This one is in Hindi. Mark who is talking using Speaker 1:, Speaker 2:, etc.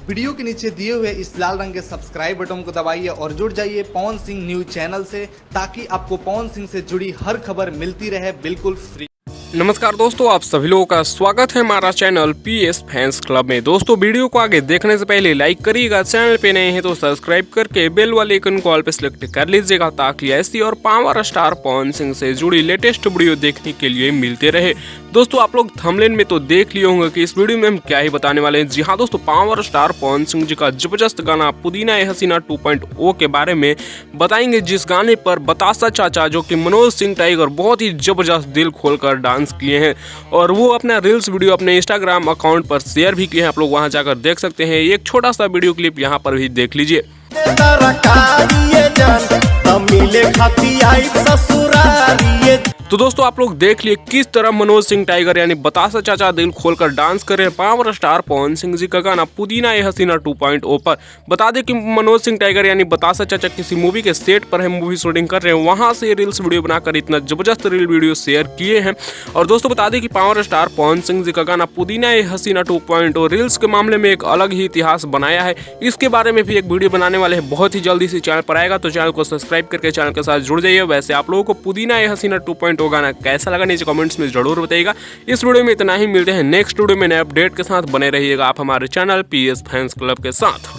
Speaker 1: वीडियो के नीचे दिए हुए इस लाल रंग के सब्सक्राइब बटन को दबाइए और जुड़ जाइए पवन सिंह न्यूज चैनल से, ताकि आपको पवन सिंह से जुड़ी हर खबर मिलती रहे बिल्कुल फ्री।
Speaker 2: नमस्कार दोस्तों, आप सभी लोगों का स्वागत है हमारा चैनल पीएस फैंस क्लब में। दोस्तों वीडियो को आगे देखने से पहले लाइक करिएगा, चैनल पे नए हैं तो सब्सक्राइब करके बेल वाले आइकन को ऑल पे सिलेक्ट कर लीजिएगा, ताकि ऐसी और पावर स्टार पवन सिंह से जुड़ी लेटेस्ट वीडियो देखने के लिए मिलते रहे। दोस्तों आप लोग थंबनेल में तो देख लिए होंगे कि इस वीडियो में हम क्या ही बताने वाले हैं। जी हाँ दोस्तों, पावर स्टार पवन सिंह जी का जबरदस्त गाना पुदीना ए हसीना 2.0 के बारे में बताएंगे, जिस गाने पर बतासा चाचा जो कि मनोज सिंह टाइगर बहुत ही जबरदस्त दिल खोलकर डांस किए हैं और वो अपना रील्स वीडियो अपने इंस्टाग्राम अकाउंट पर शेयर भी किए हैं। आप लोग वहां जाकर देख सकते हैं। एक छोटा सा वीडियो क्लिप यहाँ पर भी देख लीजिए। तो दोस्तों आप लोग देख लिए किस तरह मनोज सिंह टाइगर यानी बतासा चाचा दिल खोलकर डांस कर रहे हैं पावर स्टार पवन सिंह जी का गाना पुदीना ए हसीना 2.0 पर। बता दें कि मनोज सिंह टाइगर यानी बतासा चाचा किसी मूवी के सेट पर है, मूवी शूटिंग कर रहे हैं, वहां से रील्स वीडियो बनाकर इतना जबरदस्त रील वीडियो शेयर किए हैं। और दोस्तों बता दें कि पावर स्टार पवन सिंह जी का गाना पुदीना ए हसीना 2.0 रील्स के मामले में एक अलग ही इतिहास बनाया है। इसके बारे में भी एक वीडियो बनाने वाले हैं, बहुत ही जल्दी से चैनल पर आएगा, तो चैनल को सब्सक्राइब करके चैनल के साथ जुड़ जाइए। वैसे आप लोगों को पुदीना ए हसीना 2.0 गाना कैसा लगा नीचे कमेंट्स में जरूर बताइएगा। इस वीडियो में इतना ही, मिलते हैं नेक्स्ट वीडियो में नए अपडेट के साथ। बने रहिएगा आप हमारे चैनल पीएस फैंस क्लब के साथ।